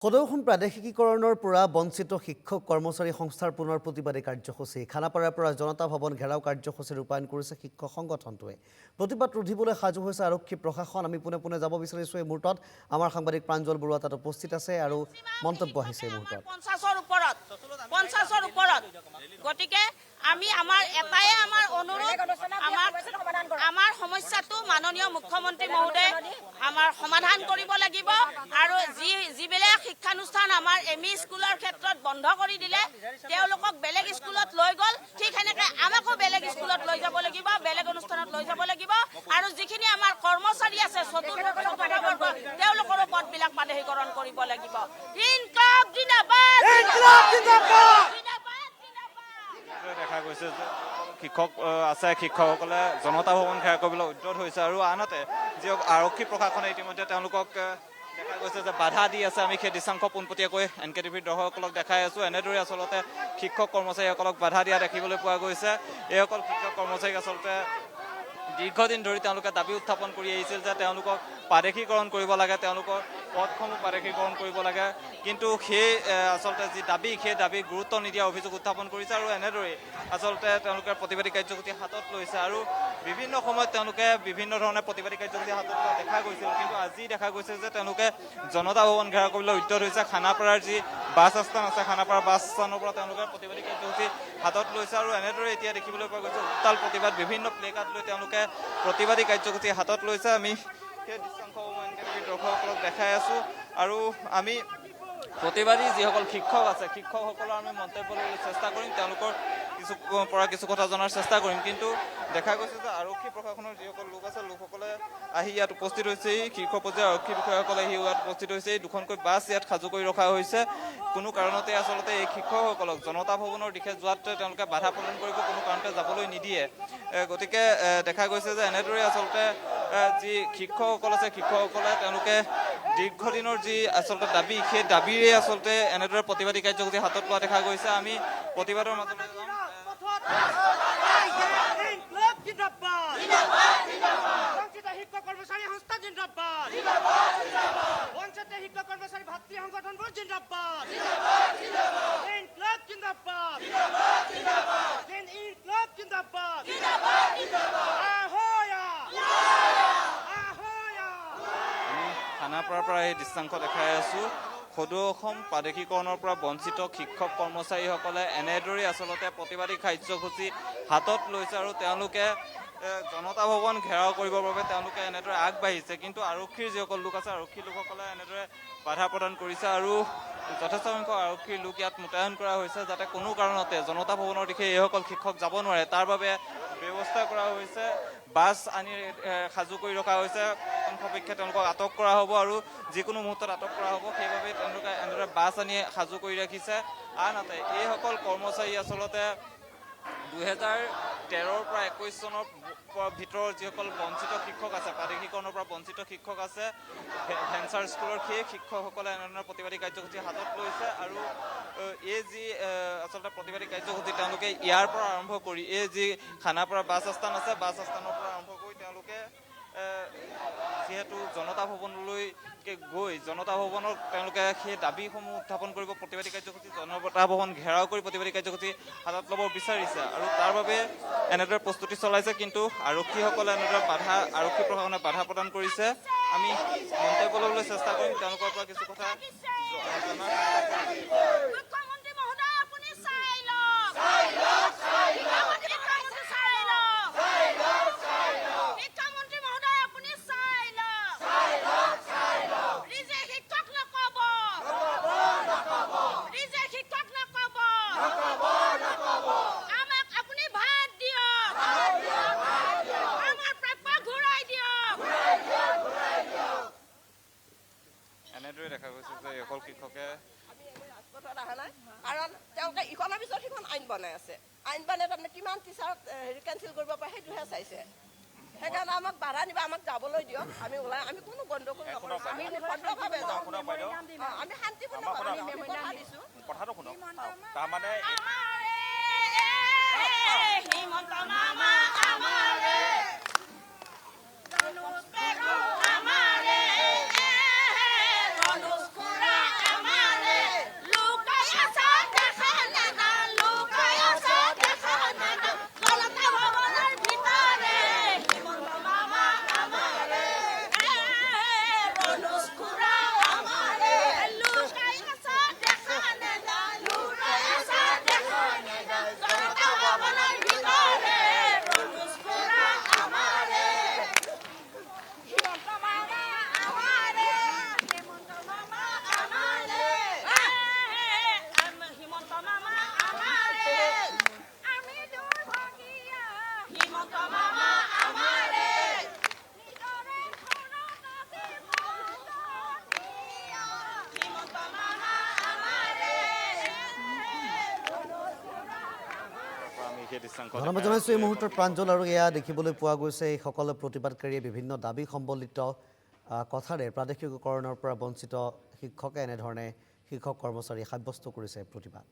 সদৌখন প্ৰাদেশিকীকৰণৰ পৰা বঞ্চিত শিক্ষক কৰ্মচাৰী সংস্থাৰ পুনৰ প্ৰতিবাদী কাৰ্যসূচী খানাপাৰাৰ পৰা জনতা ভৱন ঘেৰাও কাৰ্যসূচী ৰূপায়ণ কৰিছে শিক্ষক সংগঠনটোৱে প্ৰতিবাদ ৰুধিবলৈ সাজু হৈছে আৰক্ষী প্ৰশাসন আমি পুনে পুনে যাব বিচাৰিছো এই মুহূৰ্তত আমাৰ সাংবাদিক প্ৰাঞ্জল বৰুৱা তাত উপস্থিত আছে আৰু মন্তব্য আহিছে এই মুহূৰ্তত 50ৰ ওপৰত গতিকে আমি আমাৰ এটাই আমাৰ অনুৰোধ আমাৰ সমস্যাটো মাননীয় মুখ্যমন্ত্ৰী মহোদয় আমাৰ সমাধান কৰিব লাগিব আৰু যিবিলাক শিক্ষানুষ্ঠান আমাৰ এমই স্কুলৰ ক্ষেত্ৰত বন্ধ কৰি দিলে তেওঁলোকক বেলেগ স্কুলত লৈ গ'ল ঠিক হেনেকে আমাকো বেলেগ স্কুলত লৈ যাব লাগিব বেলেগ অনুষ্ঠানত লৈ যাব লাগিব আৰু যিখিনি আমাৰ কৰ্মচাৰী আছে চতুৰ্থ তেওঁলোকৰ পদবিলাক প্ৰাদেশিকৰণ কৰিব লাগিব ইনকলাব জিন্দাবাদ দেখা গৈছে যে শিক্ষক আছে শিক্ষকসকলে জনতা ভৱন ঘেৰাও কৰিবলৈ উদ্যত হৈছে আৰু আনহাতে যি আৰক্ষী প্ৰশাসনে ইতিমধ্যে তেওঁলোকক দেখা গৈছে যে বাধা দি আছে আমি সেই দৃশ্যাংশ পোনপটীয়াকৈ NKTVৰ দৰ্শকসকলক দেখাই আছোঁ এনেদৰে আচলতে শিক্ষক কৰ্মচাৰীসকলক বাধা দিয়া দেখিবলৈ পোৱা গৈছে এইসকল শিক্ষক কৰ্মচাৰীক আচলতে দীৰ্ঘদিন ধৰি তেওঁলোকে দাবী উত্থাপন কৰি আহিছিল যে তেওঁলোকক প্ৰাদেশিকৰণ কৰিব লাগে তেওঁলোকৰ পদসমূহ প্ৰাদেশিকৰণ কৰিব লাগে কিন্তু সেই আচলতে যি দাবী সেই দাবী গুৰুত্ব নিদিয়া অভিযোগ উত্থাপন কৰিছে আৰু এনেদৰে আচলতে তেওঁলোকে প্ৰতিবাদী কাৰ্যসূচী হাতত লৈছে আৰু বিভিন্ন সময়ত তেওঁলোকে বিভিন্ন ধৰণে প্ৰতিবাদী কাৰ্যসূচী হাতত লোৱা দেখা গৈছিল কিন্তু আজি দেখা গৈছে যে তেওঁলোকে জনতা ভৱন ঘেৰাও কৰিবলৈ উদ্যত হৈছে খানাপাৰাৰ যি বাছ আস্থান আছে খানাপাৰা বাছ আস্থানৰ পৰা তেওঁলোকে প্ৰতিবাদী কাৰ্যসূচী হাতত লৈছে আৰু এনেদৰে এতিয়া দেখিবলৈ পোৱা গৈছে উত্তাল প্ৰতিবাদ বিভিন্ন প্লে কাৰ্ড লৈ তেওঁলোকে প্ৰতিবাদী কাৰ্যসূচী হাতত লৈছে আমি সেই দৃশ্যাংশ NKTVৰ দৰ্শকসকলক দেখাই আছোঁ আৰু আমি প্ৰতিবাদী যিসকল শিক্ষক আছে শিক্ষকসকলৰ আমি মন্তব্য ল'বলৈ চেষ্টা কৰিম তেওঁলোকৰ কিছু কথা জনাৰ চেষ্টা কৰিম কিন্তু দেখা গৈছে যে আৰক্ষী প্ৰশাসনৰ যিসকল লোক আছে লোকসকলে আহি ইয়াত উপস্থিত হৈছে শীৰ্ষ পৰ্যায়ৰ আৰক্ষী বিষয়াসকলে আহি ইয়াত উপস্থিত হৈছে দুখনকৈ বাছ ইয়াত সাজু কৰি ৰখা হৈছে কোনো কাৰণতে আচলতে এই শিক্ষকসকলক জনতা ভৱনৰ দিশে যোৱাত তেওঁলোকে বাধা প্ৰদান কৰিব কোনো কাৰণতে যাবলৈ নিদিয়ে গতিকে দেখা গৈছে যে এনেদৰে আচলতে যি শিক্ষকসকল আছে শিক্ষকসকলে তেওঁলোকে দীৰ্ঘদিনৰ যি আচলতে দাবী সেই দাবীৰে আচলতে এনেদৰে প্ৰতিবাদী কাৰ্যসূচী হাতত লোৱা দেখা গৈছে আমি প্ৰতিবাদৰ মাজলৈ যাম খানাপাৰাৰ পৰা এই দৃশ্যাংশ দেখাই আছোঁ সদৌ অসম প্ৰাদেশিকৰণৰ পৰা বঞ্চিত শিক্ষক কৰ্মচাৰীসকলে এনেদৰে আচলতে প্ৰতিবাদী কাৰ্যসূচী হাতত লৈছে আৰু তেওঁলোকে জনতা ভৱন ঘেৰাও কৰিবৰ বাবে তেওঁলোকে এনেদৰে আগবাঢ়িছে কিন্তু আৰক্ষীৰ যিসকল লোক আছে আৰক্ষী লোকসকলে এনেদৰে বাধা প্ৰদান কৰিছে আৰু যথেষ্ট সংখ্যক আৰক্ষীৰ লোক ইয়াত মোতায়েন কৰা হৈছে যাতে কোনো কাৰণতে জনতা ভৱনৰ দিশে এইসকল শিক্ষক যাব নোৱাৰে তাৰ বাবে ব্যৱস্থা কৰা হৈছে বাছ আনি সাজু কৰি ৰখা হৈছে সাপেক্ষে তেওঁলোকক আটক কৰা হ'ব আৰু যিকোনো মুহূৰ্তত আটক কৰা হ'ব সেইবাবে তেওঁলোকে এনেদৰে বাছ আনি সাজু কৰি ৰাখিছে আনহাতে এইসকল কৰ্মচাৰী আচলতে 2013ৰ পৰা 21 চনৰ ভিতৰৰ যিসকল বঞ্চিত শিক্ষক আছে প্ৰাদেশিকৰণৰ পৰা বঞ্চিত শিক্ষক আছে ভেঞ্চাৰ স্কুলৰ সেই শিক্ষকসকলে এনেধৰণৰ প্ৰতিবাদী কাৰ্যসূচী হাতত লৈছে আৰু এই যি আচলতে প্ৰতিবাদী কাৰ্যসূচী তেওঁলোকে ইয়াৰ পৰা আৰম্ভ কৰি এই যি খানাপাৰা বাছ আস্থান আছে বাছ আস্থানৰ পৰা আৰম্ভ কৰি তেওঁলোকে যিহেতু জনতা ভৱনলৈ গৈ জনতা ভৱনত তেওঁলোকে সেই দাবীসমূহ উত্থাপন কৰিব প্ৰতিবাদী কাৰ্যসূচী জনতা ভৱন ঘেৰাও কৰি প্ৰতিবাদী কাৰ্যসূচী হাতত ল'ব বিচাৰিছে আৰু তাৰ বাবে এনেদৰে প্ৰস্তুতি চলাইছে কিন্তু আৰক্ষীসকলে এনেদৰে আৰক্ষী প্ৰশাসনে বাধা প্ৰদান কৰিছে আমি মন্তব্য ল'বলৈ চেষ্টা কৰিম তেওঁলোকৰ পৰা কিছু কথা জনাৰ দেখা গৈছে যে অকল শিক্ষকে কাৰণ তেওঁলোকে ইখনৰ পিছত সিখন আইন বনাই আছে আইন বনাই তাৰমানে কিমান টিচাৰ কেঞ্চেল কৰিব পাৰে সেইটোহে চাইছে সেইকাৰণে আমাক বাধা নিবা আমাক যাবলৈ দিয়ক আমি ওলাই আমি কোনো গণ্ডগোল নকৰোঁ আমি ভদ্ৰভাৱে যাওঁ আমি শান্তিপূৰ্ণভাৱে দিছোঁ কথাটো শুনক তাৰমানে আমাৰে বিশেষ দৃশ্যাংশ ধন্যবাদ জনাইছোঁ এই মুহূৰ্তৰ প্ৰাঞ্জল আৰু এয়া দেখিবলৈ পোৱা গৈছে এই সকলো প্ৰতিবাদকাৰীয়ে বিভিন্ন দাবী সম্বলিত কথাৰে প্ৰাদেশিকীকৰণৰ পৰা বঞ্চিত শিক্ষকে এনেধৰণে শিক্ষক কৰ্মচাৰী সাব্যস্ত কৰিছে প্ৰতিবাদ